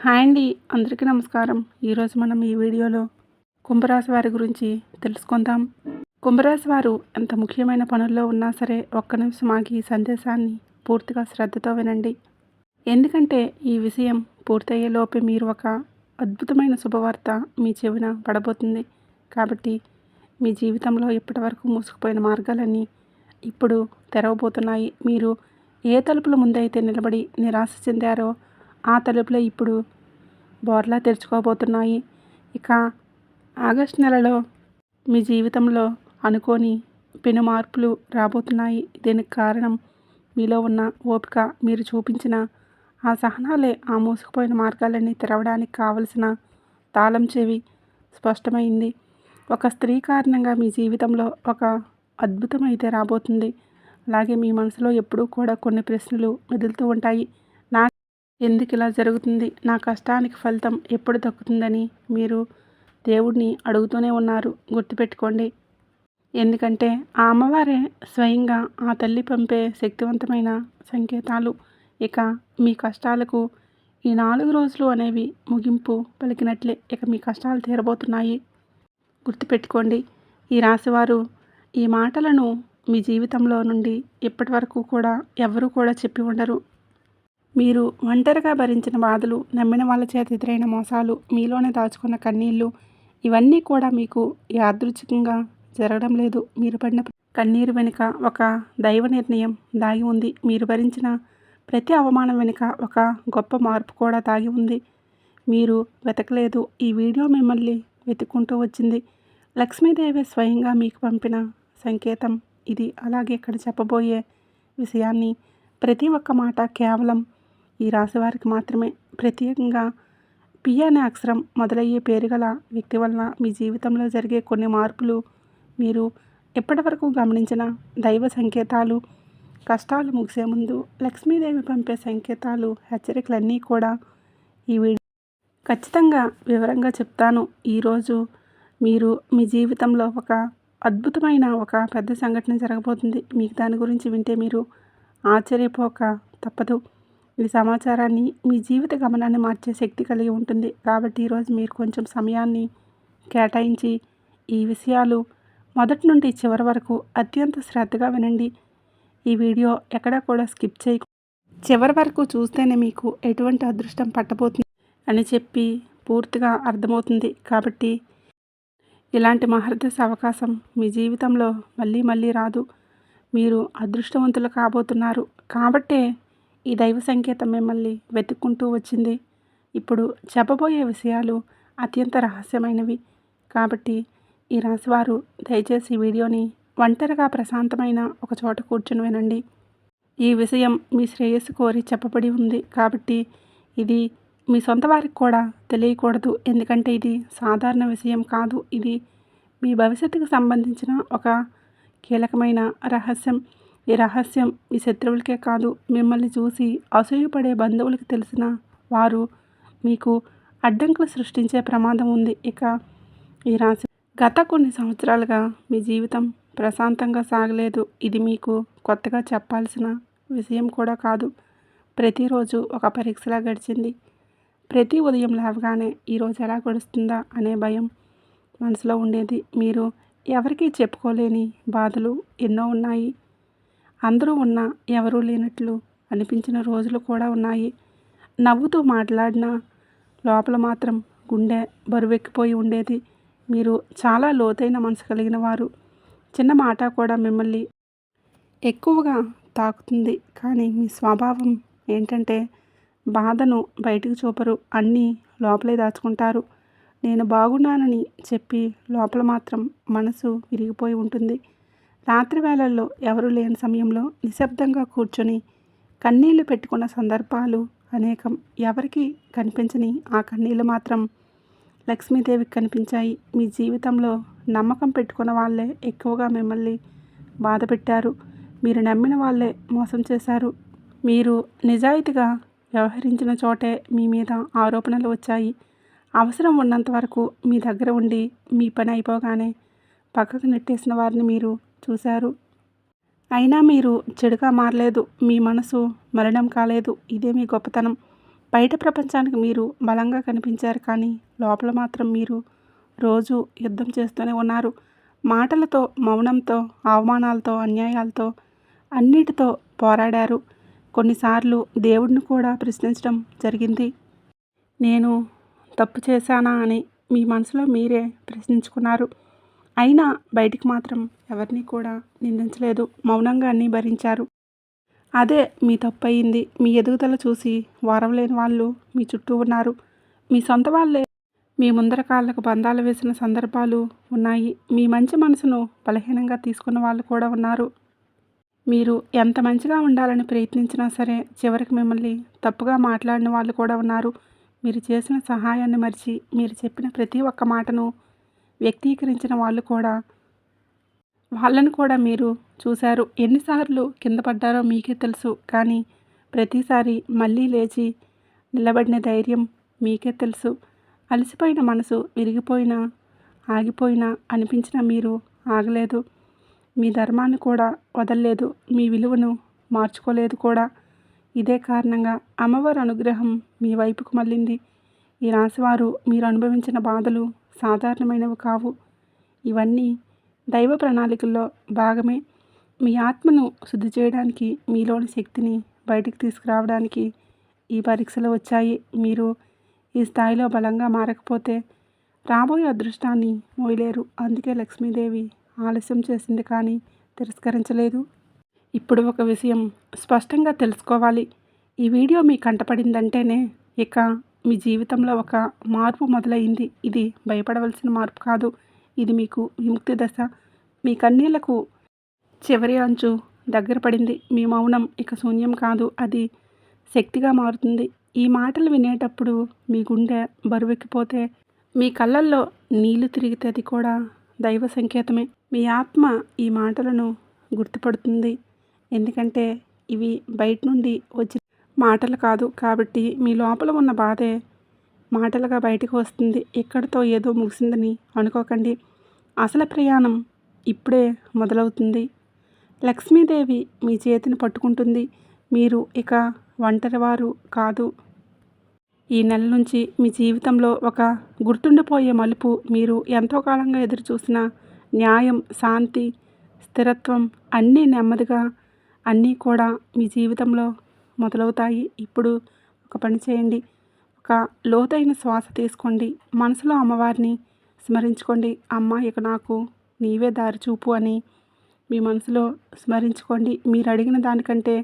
Hi అండి. అందరికీ నమస్కారం. ఈరోజు మనం ఈ వీడియోలో కుంభరాశి వారి గురించి తెలుసుకుందాం. కుంభరాశి వారు ఎంత ముఖ్యమైన పనుల్లో ఉన్నా సరే ఒక్క నిమిషం ఆగి ఈ సందేశాన్ని పూర్తిగా శ్రద్ధతో వినండి. ఎందుకంటే ఈ విషయం పూర్తయ్యే లోపే మీరు ఒక అద్భుతమైన శుభవార్త మీ చెవిన పడబోతుంది. కాబట్టి మీ జీవితంలో ఇప్పటివరకు మూసుకుపోయిన మార్గాలన్నీ ఇప్పుడు తెరవబోతున్నాయి. మీరు ఏ తలుపుల ముందైతే నిలబడి నిరాశ చెందారో ఆ తలుపులే ఇప్పుడు బోర్లా తెరుచుకోబోతున్నాయి. ఇక ఆగస్టు నెలలో మీ జీవితంలో అనుకోని పెను మార్పులు రాబోతున్నాయి. దీనికి కారణం మీలో ఉన్న ఓపిక, మీరు చూపించిన ఆ సహనాలే ఆ మూసుకుపోయిన మార్గాలన్నీ తెరవడానికి కావలసిన తాళం చెవి స్పష్టమైంది. ఒక స్త్రీ కారణంగా మీ జీవితంలో ఒక అద్భుతం అయితే రాబోతుంది. అలాగే మీ మనసులో ఎప్పుడూ కూడా కొన్ని ప్రశ్నలు మెదులుతూ ఉంటాయి. ఎందుకు ఇలా జరుగుతుంది, నా కష్టానికి ఫలితం ఎప్పుడు దక్కుతుందని మీరు దేవుడిని అడుగుతూనే ఉన్నారు. గుర్తుపెట్టుకోండి, ఎందుకంటే ఆ అమ్మవారే స్వయంగా ఆ తల్లి పంపే శక్తివంతమైన సంకేతాలు. ఇక మీ కష్టాలకు ఈ 4 రోజులు అనేవి ముగింపు పలికినట్లే. ఇక మీ కష్టాలు తీరబోతున్నాయి. గుర్తుపెట్టుకోండి, ఈ రాశివారు ఈ మాటలను మీ జీవితంలో నుండి ఇప్పటి వరకు కూడా ఎవరూ కూడా చెప్పి ఉండరు. మీరు ఒంటరిగా భరించిన బాధలు, నమ్మిన వాళ్ళ చేత ఎదురైన మోసాలు, మీలోనే దాచుకున్న కన్నీళ్ళు, ఇవన్నీ కూడా మీకు యాదృచ్ఛికంగా జరగడం లేదు. మీరు పడిన కన్నీరు వెనుక ఒక దైవ నిర్ణయం దాగి ఉంది. మీరు భరించిన ప్రతి అవమానం వెనుక ఒక గొప్ప మార్పు కూడా దాగి ఉంది. మీరు వెతకలేదు, ఈ వీడియో మిమ్మల్ని వెతుక్కుంటూ వచ్చింది. లక్ష్మీదేవి స్వయంగా మీకు పంపిన సంకేతం ఇది. అలాగే ఇక్కడ చెప్పబోయే విషయాన్ని ప్రతి ఒక్క మాట కేవలం ఈ రాశి వారికి మాత్రమే. ప్రత్యేకంగా పి అనే అక్షరం మొదలయ్యే పేరు గల వ్యక్తి వలన మీ జీవితంలో జరిగే కొన్ని మార్పులు, మీరు ఇప్పటివరకు గమనించిన దైవ సంకేతాలు, కష్టాలు ముగిసే ముందు లక్ష్మీదేవి పంపే సంకేతాలు, హెచ్చరికలన్నీ కూడా ఈ వీడియో ఖచ్చితంగా వివరంగా చెప్తాను. ఈరోజు మీరు మీ జీవితంలో ఒక అద్భుతమైన ఒక పెద్ద సంఘటన జరగబోతుంది. మీకు దాని గురించి వింటే మీరు ఆశ్చర్యపోక తప్పదు. ఈ సమాచారాన్ని మీ జీవిత గమనాన్ని మార్చే శక్తి కలిగి ఉంటుంది. కాబట్టి ఈరోజు మీరు కొంచెం సమయాన్ని కేటాయించి ఈ విషయాలు మొదటి నుండి చివరి వరకు అత్యంత శ్రద్ధగా వినండి. ఈ వీడియో ఎక్కడా కూడా స్కిప్ చేయకు, చివరి వరకు చూస్తేనే మీకు ఎటువంటి అదృష్టం పట్టబోతుంది అని చెప్పి పూర్తిగా అర్థమవుతుంది. కాబట్టి ఇలాంటి మహర్దశ అవకాశం మీ జీవితంలో మళ్ళీ మళ్ళీ రాదు. మీరు అదృష్టవంతులు కాబోతున్నారు. కాబట్టే ఈ దైవ సంకేతం మిమ్మల్ని వెతుక్కుంటూ వచ్చింది. ఇప్పుడు చెప్పబోయే విషయాలు అత్యంత రహస్యమైనవి. కాబట్టి ఈ రాశివారు దయచేసి ఈ వీడియోని ఒంటరిగా ప్రశాంతమైన ఒక చోట కూర్చుని వినండి. ఈ విషయం మీ శ్రేయస్సు కోరి చెప్పబడి ఉంది. కాబట్టి ఇది మీ సొంత వారికి కూడా తెలియకూడదు. ఎందుకంటే ఇది సాధారణ విషయం కాదు. ఇది మీ భవిష్యత్తుకు సంబంధించిన ఒక కీలకమైన రహస్యం. ఈ రహస్యం మీ శత్రువులకే కాదు, మిమ్మల్ని చూసి అసూయపడే బంధువులకు తెలిసిన వారు మీకు అడ్డంకులు సృష్టించే ప్రమాదం ఉంది. ఇక ఈ రాశి గత కొన్ని సంవత్సరాలుగా మీ జీవితం ప్రశాంతంగా సాగలేదు. ఇది మీకు కొత్తగా చెప్పాల్సిన విషయం కూడా కాదు. ప్రతిరోజు ఒక పరీక్షలా గడిచింది. ప్రతి ఉదయం లేవగానే ఈరోజు ఎలా గడుస్తుందా అనే భయం మనసులో ఉండేది. మీరు ఎవరికీ చెప్పుకోలేని బాధలు ఎన్నో ఉన్నాయి. అందరూ ఉన్నా ఎవరూ లేనట్లు అనిపించిన రోజులు కూడా ఉన్నాయి. నవ్వుతూ మాట్లాడినా లోపల మాత్రం గుండె బరువెక్కిపోయి ఉండేది. మీరు చాలా లోతైన మనసు కలిగిన వారు. చిన్న మాట కూడా మిమ్మల్ని ఎక్కువగా తాకుతుంది. కానీ మీ స్వభావం ఏంటంటే బాధను బయటకు చూపరు, అన్నీ లోపలే దాచుకుంటారు. నేను బాగున్నానని చెప్పి లోపల మాత్రం మనసు విరిగిపోయి ఉంటుంది. రాత్రి వేళల్లో ఎవరూ లేని సమయంలో నిశ్శబ్దంగా కూర్చొని కన్నీళ్లు పెట్టుకున్న సందర్భాలు అనేకం. ఎవరికి కనిపించని ఆ కన్నీళ్లు మాత్రం లక్ష్మీదేవికి కనిపించాయి. మీ జీవితంలో నమ్మకం పెట్టుకున్న వాళ్ళే ఎక్కువగా మిమ్మల్ని బాధ పెట్టారు. మీరు నమ్మిన వాళ్ళే మోసం చేశారు. మీరు నిజాయితీగా వ్యవహరించిన చోటే మీ మీద ఆరోపణలు వచ్చాయి. అవసరం ఉన్నంత వరకు మీ దగ్గర ఉండి మీ పని అయిపోగానే పక్కకు నెట్టేసిన వారిని మీరు చూశారు. అయినా మీరు చెడుగా మారలేదు. మీ మనసు మలినం కాలేదు. ఇదే మీ గొప్పతనం. బయట ప్రపంచానికి మీరు బలంగా కనిపించారు, కానీ లోపల మాత్రం మీరు రోజు యుద్ధం చేస్తూనే ఉన్నారు. మాటలతో, మౌనంతో, అవమానాలతో, అన్యాయాలతో, అన్నిటితో పోరాడారు. కొన్నిసార్లు దేవుడిని కూడా ప్రశ్నించడం జరిగింది. నేను తప్పు చేశానా అని మీ మనసులో మీరే ప్రశ్నించుకున్నారు. అయినా బయటికి మాత్రం ఎవరిని కూడా నిందించలేదు. మౌనంగా అన్నీ భరించారు. అదే మీ తప్పు అయింది. మీ ఎదుగుదల చూసి వారవలేని వాళ్ళు మీ చుట్టూ ఉన్నారు. మీ సొంత వాళ్ళే మీ ముందర కాళ్ళకు బంధాలు వేసిన సందర్భాలు ఉన్నాయి. మీ మంచి మనసును బలహీనంగా తీసుకున్న వాళ్ళు కూడా ఉన్నారు. మీరు ఎంత మంచిగా ఉండాలని ప్రయత్నించినా సరే చివరికి మిమ్మల్ని తప్పుగా మాట్లాడిన వాళ్ళు కూడా ఉన్నారు. మీరు చేసిన సహాయాన్ని మరిచి మీరు చెప్పిన ప్రతి ఒక్క మాటను వ్యక్తీకరించిన వాళ్ళను కూడా మీరు చూశారు. ఎన్నిసార్లు కింద పడ్డారో మీకే తెలుసు. కానీ ప్రతిసారి మళ్ళీ లేచి నిలబడిన ధైర్యం మీకే తెలుసు. అలసిపోయిన మనసు విరిగిపోయినా, ఆగిపోయినా అనిపించినా మీరు ఆగలేదు. మీ ధర్మాన్ని కూడా వదలలేదు. మీ విలువను మార్చుకోలేదు కూడా. ఇదే కారణంగా అమ్మవారి అనుగ్రహం మీ వైపుకు మళ్ళింది. ఈ రాశివారు మీరు అనుభవించిన బాధలు సాధారణమైనవి కావు. ఇవన్నీ దైవ ప్రణాళికల్లో భాగమే. మీ ఆత్మను శుద్ధి చేయడానికి, మీలోని శక్తిని బయటికి తీసుకురావడానికి ఈ పరీక్షలు వచ్చాయి. మీరు ఈ స్థాయిలో బలంగా మారకపోతే రాబోయే అదృష్టాన్ని మోయలేరు. అందుకే లక్ష్మీదేవి ఆలస్యం చేసింది, కానీ తిరస్కరించలేదు. ఇప్పుడు ఒక విషయం స్పష్టంగా తెలుసుకోవాలి. ఈ వీడియో మీ కంటపడిందంటేనే ఇక మీ జీవితంలో ఒక మార్పు మొదలైంది. ఇది భయపడవలసిన మార్పు కాదు. ఇది మీకు విముక్తి దశ. మీ కన్నీళ్లకు చివరి అంచు దగ్గర పడింది. మీ మౌనం ఇక శూన్యం కాదు, అది శక్తిగా మారుతుంది. ఈ మాటలు వినేటప్పుడు మీ గుండె బరువెక్కిపోతే, మీ కళ్ళల్లో నీళ్లు తిరిగితే అది కూడా దైవ సంకేతమే. మీ ఆత్మ ఈ మాటలను గుర్తుపడుతుంది. ఎందుకంటే ఇవి బయట నుండి వచ్చిన మాటలు కాదు. కాబట్టి మీ లోపల ఉన్న బాధే మాటలుగా బయటకు వస్తుంది. ఇక్కడితో ఏదో ముగిసిందని అనుకోకండి. అసలు ప్రయాణం ఇప్పుడే మొదలవుతుంది. లక్ష్మీదేవి మీ చేతిని పట్టుకుంటుంది. మీరు ఇక ఒంటరివారు కాదు. ఈ నెల నుంచి మీ జీవితంలో ఒక గుర్తుండిపోయే మలుపు, మీరు ఎంతో కాలంగా ఎదురుచూసిన న్యాయం, శాంతి, స్థిరత్వం అన్నీ నెమ్మదిగా అన్నీ కూడా మీ జీవితంలో మొదలవుతాయి. ఇప్పుడు ఒక పని చేయండి. ఒక లోతైన శ్వాస తీసుకోండి. మనసులో అమ్మవారిని స్మరించుకోండి. అమ్మ, ఇక నాకు నీవే దారి చూపు అని మీ మనసులో స్మరించుకోండి. మీరు అడిగిన దానికంటే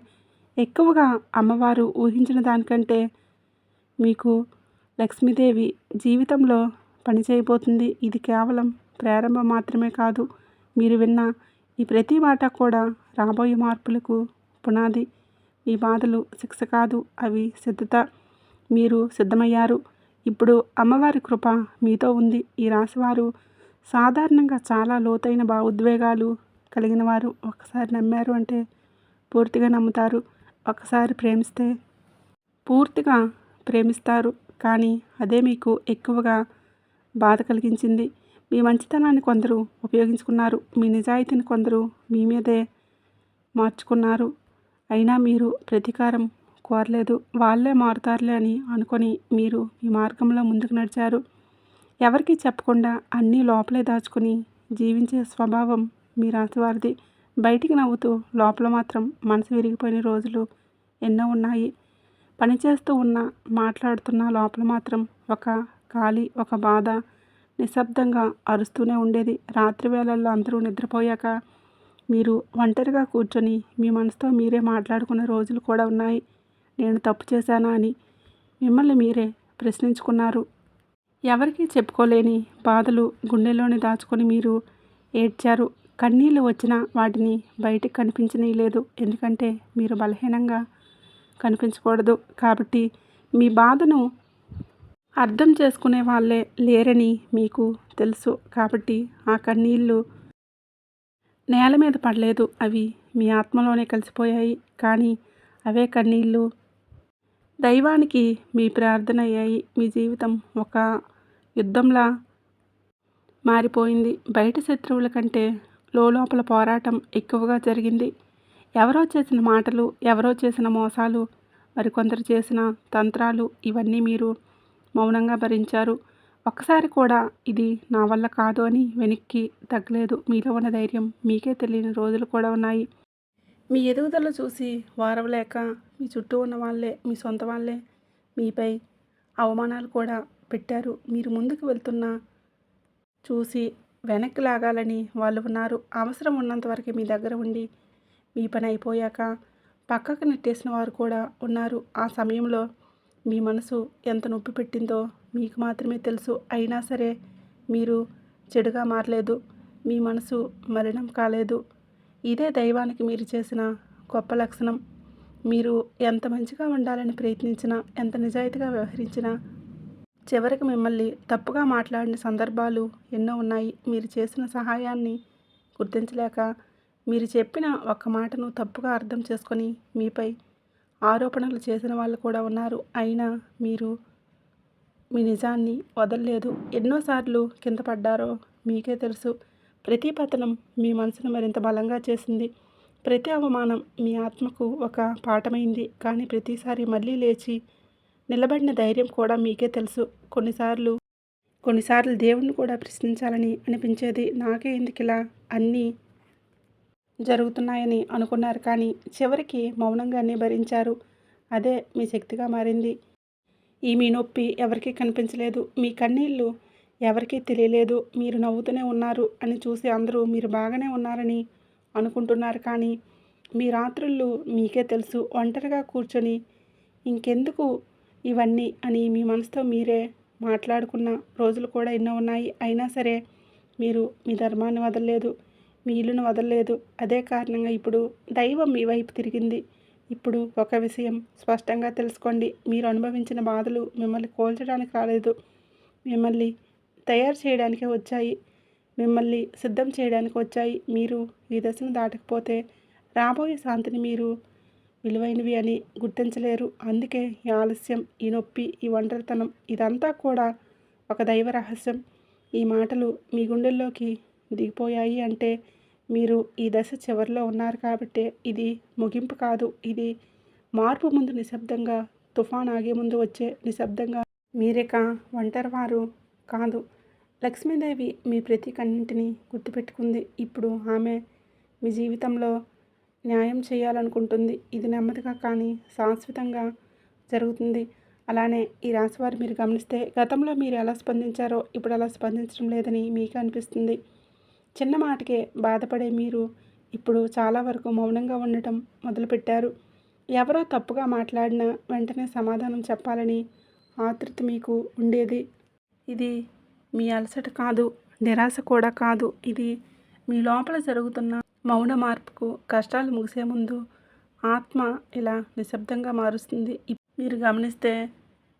ఎక్కువగా అమ్మవారు ఊహించిన దానికంటే మీకు లక్ష్మీదేవి జీవితంలో పనిచేయబోతుంది. ఇది కేవలం ప్రారంభం మాత్రమే కాదు. మీరు విన్న ఈ ప్రతి మాట కూడా రాబోయే మార్పులకు పునాది. మీ బాధలు శిక్ష కాదు, అవి సిద్ధత. మీరు సిద్ధమయ్యారు. ఇప్పుడు అమ్మవారి కృప మీతో ఉంది. ఈ రాశివారు సాధారణంగా చాలా లోతైన భావోద్వేగాలు కలిగిన వారు. ఒకసారి నమ్మారు అంటే పూర్తిగా నమ్ముతారు. ఒకసారి ప్రేమిస్తే పూర్తిగా ప్రేమిస్తారు. కానీ అదే మీకు ఎక్కువగా బాధ కలిగించింది. మీ మంచితనాన్ని కొందరు ఉపయోగించుకున్నారు. మీ నిజాయితీని కొందరు మీ మీదే మార్చుకున్నారు. అయినా మీరు ప్రతీకారం కోరలేదు. వాళ్ళే మారుతారులే అని అనుకొని మీరు మీ మార్గంలో ముందుకు నడిచారు. ఎవరికీ చెప్పకుండా అన్నీ లోపలే దాచుకుని జీవించే స్వభావం మీ రాశివారిది. బయటికి నవ్వుతూ లోపల మాత్రం మనసు విరిగిపోయిన రోజులు ఎన్నో ఉన్నాయి. పనిచేస్తూ ఉన్నా, మాట్లాడుతున్నా లోపల మాత్రం ఒక ఖాళీ, ఒక బాధ నిశ్శబ్దంగా అరుస్తూనే ఉండేది. రాత్రి వేళల్లో అందరూ నిద్రపోయాక మీరు ఒంటరిగా కూర్చొని మీ మనసుతో మీరే మాట్లాడుకున్న రోజులు కూడా ఉన్నాయి. నేను తప్పు చేశానా అని మిమ్మల్ని మీరే ప్రశ్నించుకున్నారు. ఎవరికీ చెప్పుకోలేని బాధలు గుండెల్లోనే దాచుకొని మీరు ఏడ్చారు. కన్నీళ్ళు వచ్చినా వాటిని బయటికి కనిపించనీయలేదు. ఎందుకంటే మీరు బలహీనంగా కనిపించకూడదు. కాబట్టి మీ బాధను అర్థం చేసుకునే వాళ్ళే లేరని మీకు తెలుసు. కాబట్టి ఆ కన్నీళ్ళు నేల మీద పడలేదు. అవి మీ ఆత్మలోనే కలిసిపోయాయి. కానీ అవే కన్నీళ్ళు దైవానికి మీ ప్రార్థన అయ్యాయి. మీ జీవితం ఒక యుద్ధంలా మారిపోయింది. బయట శత్రువుల కంటే లోపల పోరాటం ఎక్కువగా జరిగింది. ఎవరో చేసిన మాటలు, ఎవరో చేసిన మోసాలు మరికొందరు చేసిన తంత్రాలు ఇవన్నీ మీరు మౌనంగా భరించారు. ఒక్కసారి కూడా ఇది నా వల్ల కాదు అని వెనక్కి తగ్గలేదు. మీలో ఉన్న ధైర్యం మీకే తెలియని రోజులు కూడా ఉన్నాయి. మీ ఎదుగుదల చూసి వారవలేక మీ చుట్టూ ఉన్న వాళ్ళే, మీ సొంత వాళ్ళే మీపై అవమానాలు కూడా పెట్టారు. మీరు ముందుకు వెళ్తున్న చూసి వెనక్కి లాగాలని వాళ్ళు ఉన్నారు. అవసరం ఉన్నంత వరకు మీ దగ్గర ఉండి మీ పని అయిపోయాక పక్కకు నెట్టేసిన వారు కూడా ఉన్నారు. ఆ సమయంలో మీ మనసు ఎంత నొప్పి పెట్టిందో మీకు మాత్రమే తెలుసు. అయినా సరే మీరు చెడుగా మారలేదు. మీ మనసు మలినం కాలేదు. ఇదే దైవానికి మీరు చేసిన గొప్ప లక్షణం. మీరు ఎంత మంచిగా ఉండాలని ప్రయత్నించినా, ఎంత నిజాయితీగా వ్యవహరించినా చివరికి మిమ్మల్ని తప్పుగా మాట్లాడిన సందర్భాలు ఎన్నో ఉన్నాయి. మీరు చేసిన సహాయాన్ని గుర్తించలేక మీరు చెప్పిన ఒక్క మాటను తప్పుగా అర్థం చేసుకొని మీపై ఆరోపణలు చేసిన వాళ్ళు కూడా ఉన్నారు. అయినా మీరు మీ నిజాన్ని వదలలేదు. ఎన్నోసార్లు కింద పడ్డారో మీకే తెలుసు. ప్రతి పతనం మీ మనసును మరింత బలంగా చేసింది. ప్రతి అవమానం మీ ఆత్మకు ఒక పాఠమైంది. కానీ ప్రతిసారి మళ్ళీ లేచి నిలబడిన ధైర్యం కూడా మీకే తెలుసు. కొన్నిసార్లు దేవుణ్ణి కూడా ప్రశ్నించాలని అనిపించేది. నాకే ఎందుకు ఇలా అన్నీ జరుగుతున్నాయని అనుకున్నారు. కానీ చివరికి మౌనంగానే భరించారు. అదే మీ శక్తిగా మారింది. మీ నొప్పి ఎవరికీ కనిపించలేదు. మీ కన్నీళ్ళు ఎవరికీ తెలియలేదు. మీరు నవ్వుతూనే ఉన్నారు అని చూసి అందరూ మీరు బాగానే ఉన్నారని అనుకుంటున్నారు. కానీ మీ రాత్రుళ్ళు మీకే తెలుసు. ఒంటరిగా కూర్చొని ఇంకెందుకు ఇవన్నీ అని మీ మనసుతో మీరే మాట్లాడుకున్న రోజులు కూడా ఎన్నో ఉన్నాయి. అయినా సరే మీరు మీ ధర్మాన్ని వదలలేదు. మీ ఇల్లును వదలలేదు. అదే కారణంగా ఇప్పుడు దైవం మీ వైపు తిరిగింది. ఇప్పుడు ఒక విషయం స్పష్టంగా తెలుసుకోండి. మీరు అనుభవించిన బాధలు మిమ్మల్ని కోల్చడానికి రాలేదు. మిమ్మల్ని తయారు చేయడానికే వచ్చాయి. మిమ్మల్ని సిద్ధం చేయడానికి వచ్చాయి. మీరు ఈ దశను దాటకపోతే రాబోయే శాంతిని మీరు విలువైనవి అని గుర్తించలేరు. అందుకే ఈ ఆలస్యం, ఈ నొప్పి, ఈ ఒంటరితనం ఇదంతా కూడా ఒక దైవ రహస్యం. ఈ మాటలు మీ గుండెల్లోకి దిగిపోయాయి అంటే మీరు ఈ దశ చివరిలో ఉన్నారు కాబట్టే. ఇది ముగింపు కాదు. ఇది మార్పు ముందు నిశ్శబ్దంగా, తుఫాన్ ఆగే ముందు వచ్చే నిశ్శబ్దంగా. మీరిక ఒంటరివారు కాదు. లక్ష్మీదేవి మీ ప్రతి కన్నింటిని గుర్తుపెట్టుకుంది. ఇప్పుడు ఆమె మీ జీవితంలో న్యాయం చేయాలనుకుంటుంది. ఇది నెమ్మదిగా కానీ శాశ్వతంగా జరుగుతుంది. అలానే ఈ రాశివారు మీరు గమనిస్తే గతంలో మీరు ఎలా స్పందించారో ఇప్పుడు అలా స్పందించడం లేదని మీకు అనిపిస్తుంది. చిన్న మాటకే బాధపడే మీరు ఇప్పుడు చాలా వరకు మౌనంగా ఉండటం మొదలుపెట్టారు. ఎవరో తప్పుగా మాట్లాడినా వెంటనే సమాధానం చెప్పాలని ఆతృత మీకు ఉండేది. ఇది మీ అలసట కాదు, నిరాశ కూడా కాదు. ఇది మీ లోపల జరుగుతున్న మౌన మార్పుకు. కష్టాలు ముగిసే ముందు ఆత్మ ఇలా నిశ్శబ్దంగా మారుస్తుంది. మీరు గమనిస్తే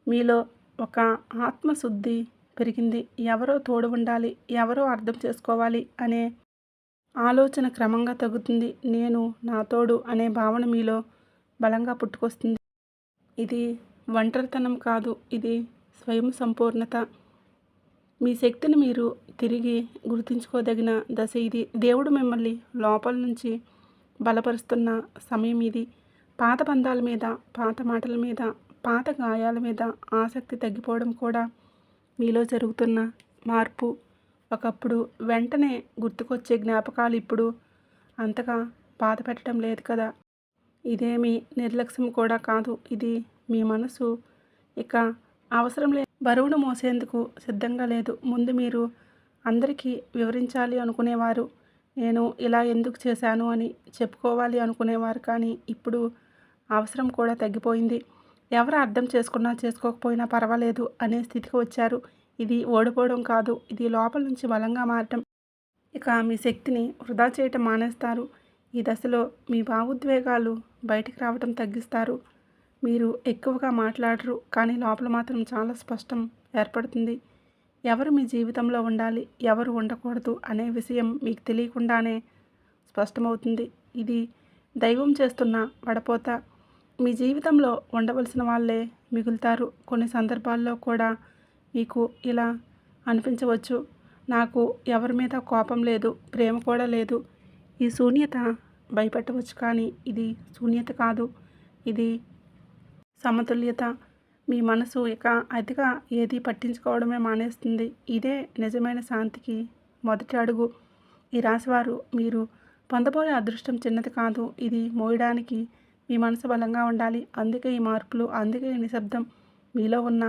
మీలో ఒక ఆత్మశుద్ధి పెరిగింది. ఎవరో తోడు ఉండాలి, ఎవరో అర్థం చేసుకోవాలి అనే ఆలోచన క్రమంగా తగ్గుతుంది. నేను నా తోడు అనే భావన మీలో బలంగా పుట్టుకొస్తుంది. ఇది ఒంటరితనం కాదు, ఇది స్వయం సంపూర్ణత. మీ శక్తిని మీరు తిరిగి గుర్తుంచుకోదగిన దశ ఇది. దేవుడు మిమ్మల్ని లోపల నుంచి బలపరుస్తున్న సమయం ఇది. పాత బంధాల మీద, పాత మాటల మీద, పాత గాయాల మీద ఆసక్తి తగ్గిపోవడం కూడా మీలో జరుగుతున్న మార్పు. ఒకప్పుడు వెంటనే గుర్తుకొచ్చే జ్ఞాపకాలు ఇప్పుడు అంతగా బాధ పెట్టడం లేదు కదా. ఇదేమీ నిర్లక్ష్యం కూడా కాదు. ఇది మీ మనసు ఇక అవసరం లేదు, బరువును మోసేందుకు సిద్ధంగా లేదు. ముందు మీరు అందరికీ వివరించాలి అనుకునేవారు. నేను ఇలా ఎందుకు చేశాను అని చెప్పుకోవాలి అనుకునేవారు. కానీ ఇప్పుడు అవసరం కూడా తగ్గిపోయింది. ఎవరు అర్థం చేసుకున్నా చేసుకోకపోయినా పర్వాలేదు అనే స్థితికి వచ్చారు. ఇది ఓడిపోవడం కాదు, ఇది లోపల నుంచి బలంగా మారటం. ఇక మీ శక్తిని వృధా చేయటం మానేస్తారు. ఈ దశలో మీ భావోద్వేగాలు బయటికి రావటం తగ్గిస్తారు. మీరు ఎక్కువగా మాట్లాడరు, కానీ లోపల మాత్రం చాలా స్పష్టం ఏర్పడుతుంది. ఎవరు మీ జీవితంలో ఉండాలి, ఎవరు ఉండకూడదు అనే విషయం మీకు తెలియకుండానే స్పష్టమవుతుంది. ఇది దైవం చేస్తున్న వడపోత. మీ జీవితంలో ఉండవలసిన వాళ్ళే మిగులుతారు. కొన్ని సందర్భాల్లో కూడా మీకు ఇలా అనిపించవచ్చు, నాకు ఎవరి మీద కోపం లేదు, ప్రేమ కూడా లేదు. ఈ శూన్యత భయపెట్టవచ్చు, కానీ ఇది శూన్యత కాదు, ఇది సమతుల్యత. మీ మనసు ఇక అతిగా ఏది పట్టించుకోవడమే మానేస్తుంది. ఇదే నిజమైన శాంతికి మొదటి అడుగు. ఈ రాశివారు మీరు పొందబోయే అదృష్టం చిన్నది కాదు. ఇది మోయడానికి మీ మనసు బలంగా ఉండాలి. అందుకే ఈ మార్పులు, అందుకే ఈ నిశ్శబ్దం. మీలో ఉన్న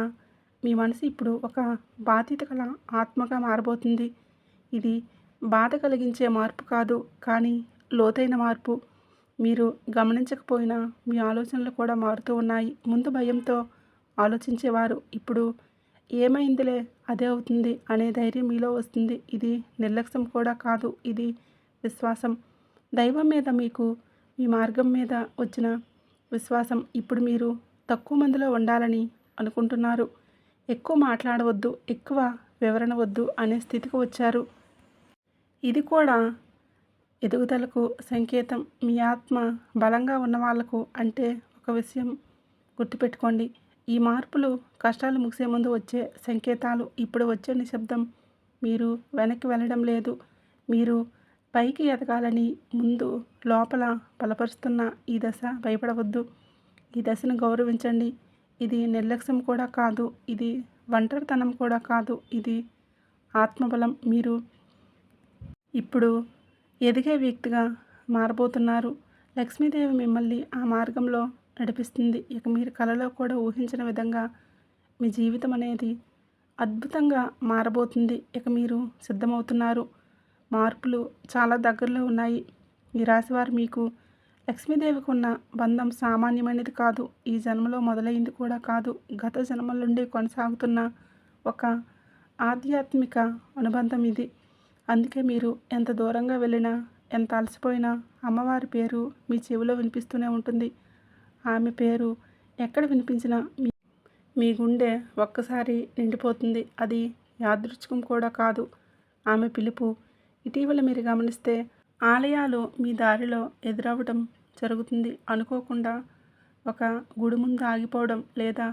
మీ మనసు ఇప్పుడు ఒక బాధ్యత గల ఆత్మగా మారబోతుంది. ఇది బాధ కలిగించే మార్పు కాదు, కానీ లోతైన మార్పు. మీరు గమనించకపోయినా మీ ఆలోచనలు కూడా మారుతూ ఉన్నాయి. ముందు భయంతో ఆలోచించేవారు ఇప్పుడు ఏమైందిలే అదే అవుతుంది అనే ధైర్యం మీలో వస్తుంది. ఇది నిర్లక్ష్యం కూడా కాదు, ఇది విశ్వాసం. దైవం మీద మీకు, మీ మార్గం మీద వచ్చిన విశ్వాసం. ఇప్పుడు మీరు తక్కువ మందిలో ఉండాలని అనుకుంటున్నారు. ఎక్కువ మాట్లాడవద్దు, ఎక్కువ వివరణ వద్దు అనే స్థితికి వచ్చారు. ఇది కూడా ఎదుగుదలకు సంకేతం. మీ ఆత్మ బలంగా ఉన్న వాళ్లకు. అంటే ఒక విషయం గుర్తుపెట్టుకోండి, ఈ మార్పులు కష్టాలు ముగిసే ముందు వచ్చే సంకేతాలు. ఇప్పుడు వచ్చే నిశ్శబ్దం. మీరు వెనక్కి వెళ్ళడం లేదు, మీరు పైకి ఎదగాలని ముందు లోపల బలపరుస్తున్న ఈ దశ. భయపడవద్దు, ఈ దశను గౌరవించండి. ఇది నిర్లక్ష్యం కూడా కాదు, ఇది ఒంటరితనం కూడా కాదు, ఇది ఆత్మబలం. మీరు ఇప్పుడు ఎదిగే వ్యక్తిగా మారబోతున్నారు. లక్ష్మీదేవి మిమ్మల్ని ఆ మార్గంలో నడిపిస్తుంది. ఇక మీరు కలలో కూడా ఊహించిన విధంగా మీ జీవితం అనేది అద్భుతంగా మారబోతుంది. ఇక మీరు సిద్ధమవుతున్నారు. మార్పులు చాలా దగ్గరలో ఉన్నాయి. ఈ రాశివారు మీకు లక్ష్మీదేవికి ఉన్న బంధం సామాన్యమైనది కాదు. ఈ జన్మలో మొదలైంది కూడా కాదు. గత జన్మల నుండి కొనసాగుతున్న ఒక ఆధ్యాత్మిక అనుబంధం ఇది. అందుకే మీరు ఎంత దూరంగా వెళ్ళినా, ఎంత అలసిపోయినా అమ్మవారి పేరు మీ చెవిలో వినిపిస్తూనే ఉంటుంది. ఆమె పేరు ఎక్కడ వినిపించినా మీ గుండె ఒక్కసారి నిండిపోతుంది. అది యాదృచ్ఛికం కూడా కాదు, ఆమె పిలుపు. ఇటీవల మీరు గమనిస్తే ఆలయాలు మీ దారిలో ఎదురవ్వడం జరుగుతుంది. అనుకోకుండా ఒక గుడి ముందు ఆగిపోవడం, లేదా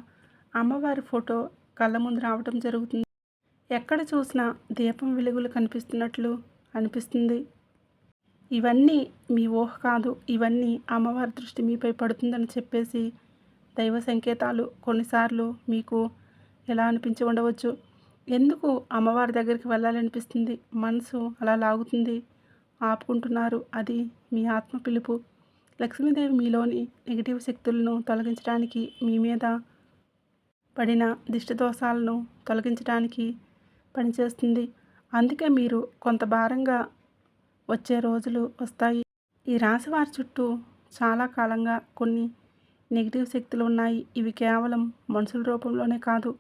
అమ్మవారి ఫోటో కళ్ళ ముందు రావడం జరుగుతుంది. ఎక్కడ చూసినా దీపం వెలుగులు కనిపిస్తున్నట్లు అనిపిస్తుంది. ఇవన్నీ మీ ఊహ కాదు, ఇవన్నీ అమ్మవారి దృష్టి మీపై పడుతుందని చెప్పేసి దైవ సంకేతాలు. కొన్నిసార్లు మీకు ఎలా అనిపించి ఉండవచ్చు, ఎందుకు అమ్మవారి దగ్గరికి వెళ్ళాలనిపిస్తుంది, మనసు అలా లాగుతుంది, ఆపుకుంటున్నారు. అది మీ ఆత్మ పిలుపు. లక్ష్మీదేవి మీలోని నెగిటివ్ శక్తులను తొలగించడానికి, మీ మీద పడిన దిష్టి దోషాలను తొలగించడానికి పనిచేస్తుంది. అందుకే మీరు కొంత భారంగా వచ్చే రోజులు వస్తాయి. ఈ రాశి వారి చుట్టూ చాలా కాలంగా కొన్ని నెగిటివ్ శక్తులు ఉన్నాయి. ఇవి కేవలం మనుషుల రూపంలోనే కాదు,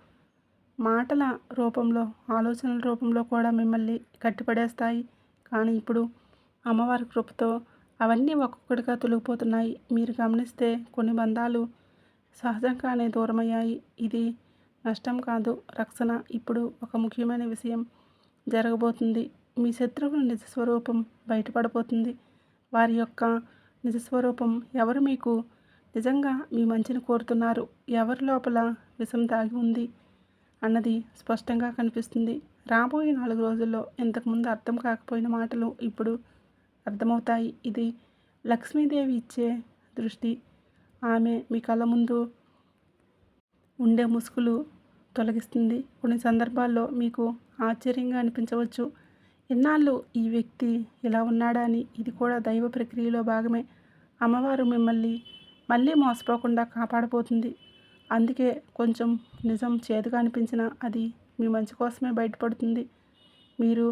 మాటల రూపంలో, ఆలోచనల రూపంలో కూడా మిమ్మల్ని కట్టిపడేస్తాయి. కానీ ఇప్పుడు అమ్మవారి కృపతో అవన్నీ ఒక్కొక్కటిగా తొలగిపోతున్నాయి. మీరు గమనిస్తే కొన్ని బంధాలు సహజంగానే దూరమయ్యాయి. ఇది నష్టం కాదు, రక్షణ. ఇప్పుడు ఒక ముఖ్యమైన విషయం జరగబోతుంది. మీ శత్రువుల నిజస్వరూపం బయటపడబోతుంది. వారి యొక్క నిజస్వరూపం, ఎవరు మీకు నిజంగా మీ మంచిని కోరుతున్నారు, ఎవరి లోపల విషం దాగి ఉంది అన్నది స్పష్టంగా కనిపిస్తుంది. రాబోయే 4 రోజుల్లో ఇంతకుముందు అర్థం కాకపోయిన మాటలు ఇప్పుడు అర్థమవుతాయి. ఇది లక్ష్మీదేవి ఇచ్చే దృష్టి. ఆమె మీ కళ్ళ ముందు ఉండే ముసుగులు తొలగిస్తుంది. కొన్ని సందర్భాల్లో మీకు ఆశ్చర్యంగా అనిపించవచ్చు, ఇన్నాళ్ళు ఈ వ్యక్తి ఇలా ఉన్నాడా అని. ఇది కూడా దైవ ప్రక్రియలో భాగమే. అమ్మవారు మిమ్మల్ని మళ్ళీ మోసపోకుండా కాపాడబోతుంది. అందుకే కొంచెం నిజం చేదుగా అనిపించినా అది మీ మంచి కోసమే బయటపడుతుంది. మీరు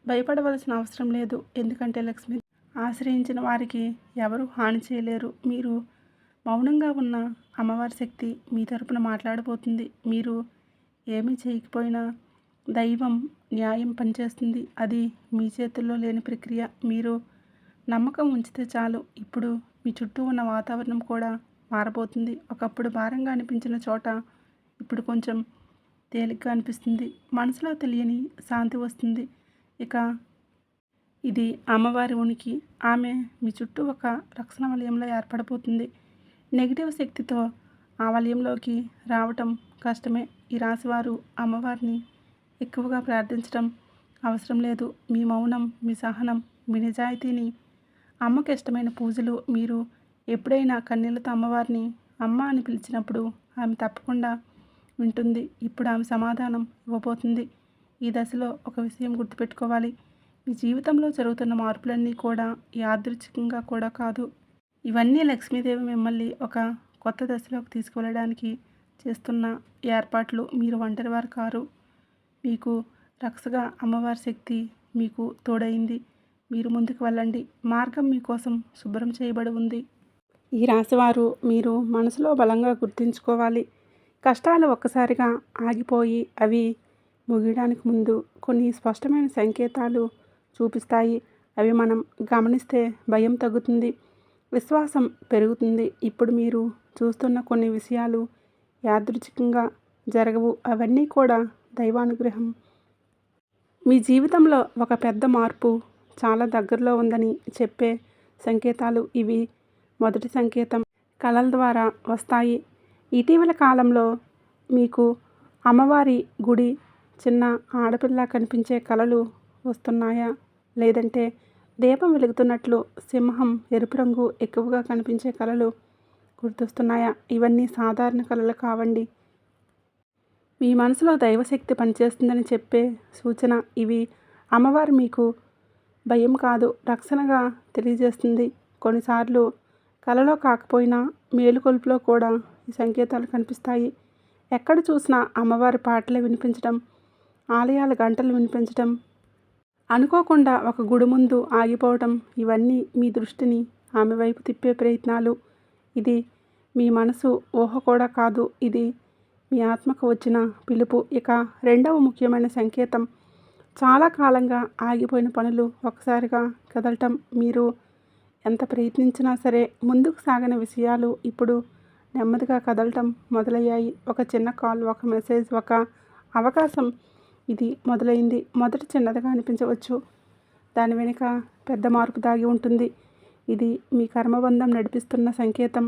భయపడవలసిన అవసరం లేదు, ఎందుకంటే లక్ష్మి ఆశ్రయించిన వారికి ఎవరు హాని చేయలేరు. మీరు మౌనంగా ఉన్న అమ్మవారి శక్తి మీ తరపున మాట్లాడబోతుంది. మీరు ఏమీ చేయకపోయినా దైవం న్యాయం పనిచేస్తుంది. అది మీ చేతుల్లో లేని ప్రక్రియ. మీరు నమ్మకం ఉంచితే చాలు. ఇప్పుడు మీ చుట్టూ ఉన్న వాతావరణం కూడా మారబోతుంది. ఒకప్పుడు భారంగా అనిపించిన చోట ఇప్పుడు కొంచెం తేలిగ్గా అనిపిస్తుంది. మనసులో తెలియని శాంతి వస్తుంది. ఇక ఇది అమ్మవారి ఉనికి. ఆమె మీ చుట్టూ ఒక రక్షణ వలయంలో ఏర్పడబోతుంది. నెగిటివ్ శక్తితో ఆ వలయంలోకి రావటం కష్టమే. ఈ రాశివారు అమ్మవారిని ఎక్కువగా ప్రార్థించడం అవసరం లేదు. మీ మౌనం, మీ సహనం, మీ నిజాయితీని, అమ్మకి ఇష్టమైన పూజలు. మీరు ఎప్పుడైనా కన్నీళ్లతో అమ్మవారిని అమ్మ అని పిలిచినప్పుడు ఆమె తప్పకుండా వింటుంది. ఇప్పుడు ఆమె సమాధానం ఇవ్వబోతుంది. ఈ దశలో ఒక విషయం గుర్తుపెట్టుకోవాలి. మీ జీవితంలో జరుగుతున్న మార్పులన్నీ కూడా యాదృచ్ఛికంగా కూడా కాదు. ఇవన్నీ లక్ష్మీదేవి మిమ్మల్ని ఒక కొత్త దశలోకి తీసుకువెళ్ళడానికి చేస్తున్న ఏర్పాట్లు. మీరు ఒంటరివారు కారు. మీకు రక్షగా అమ్మవారి శక్తి మీకు తోడైంది. మీరు ముందుకు వెళ్ళండి. మార్గం మీకోసం శుభ్రం చేయబడి ఉంది. ఈ రాశివారు మీరు మనసులో బలంగా గుర్తుంచుకోవాలి. కష్టాలు ఒక్కసారిగా ఆగిపోయి అవి ముగియడానికి ముందు కొన్ని స్పష్టమైన సంకేతాలు చూపిస్తాయి. అవి మనం గమనిస్తే భయం తగ్గుతుంది, విశ్వాసం పెరుగుతుంది. ఇప్పుడు మీరు చూస్తున్న కొన్ని విషయాలు యాదృచ్ఛికంగా జరగవు. అవన్నీ కూడా దైవానుగ్రహం. మీ జీవితంలో ఒక పెద్ద మార్పు చాలా దగ్గరలో ఉందని చెప్పే సంకేతాలు ఇవి. మొదటి సంకేతం కళల ద్వారా వస్తాయి. ఇటీవల కాలంలో మీకు అమ్మవారి గుడి చిన్న ఆడపిల్ల కనిపించే కళలు వస్తున్నాయా? లేదంటే దీపం వెలుగుతున్నట్లు సింహం ఎరుపు రంగు ఎక్కువగా కనిపించే కళలు గుర్తొస్తున్నాయా? ఇవన్నీ సాధారణ కళలు కావండి. మీ మనసులో దైవశక్తి పనిచేస్తుందని చెప్పే సూచన ఇవి. అమ్మవారు మీకు భయం కాదు, రక్షణగా తెలియజేస్తుంది. కొన్నిసార్లు కలలో కాకపోయినా మేలుకొలుపులో కూడా ఈ సంకేతాలు కనిపిస్తాయి. ఎక్కడ చూసినా అమ్మవారి పాటలు వినిపించడం, ఆలయాల గంటలు వినిపించడం, అనుకోకుండా ఒక గుడి ముందు ఆగిపోవటం, ఇవన్నీ మీ దృష్టిని ఆమె వైపు తిప్పే ప్రయత్నాలు. ఇది మీ మనసు ఊహ కూడా కాదు. ఇది మీ ఆత్మకు వచ్చిన పిలుపు. ఇక రెండవ ముఖ్యమైన సంకేతం చాలా కాలంగా ఆగిపోయిన పనులు ఒకసారిగా కదలటం. మీరు ఎంత ప్రయత్నించినా సరే ముందుకు సాగని విషయాలు ఇప్పుడు నెమ్మదిగా కదలటం మొదలయ్యాయి. ఒక చిన్న కాల్, ఒక మెసేజ్, ఒక అవకాశం ఇది మొదలైంది. మొదట చిన్నదిగా అనిపించవచ్చు, దాని వెనుక పెద్ద మార్పు దాగి ఉంటుంది. ఇది మీ కర్మబంధం నడిపిస్తున్న సంకేతం.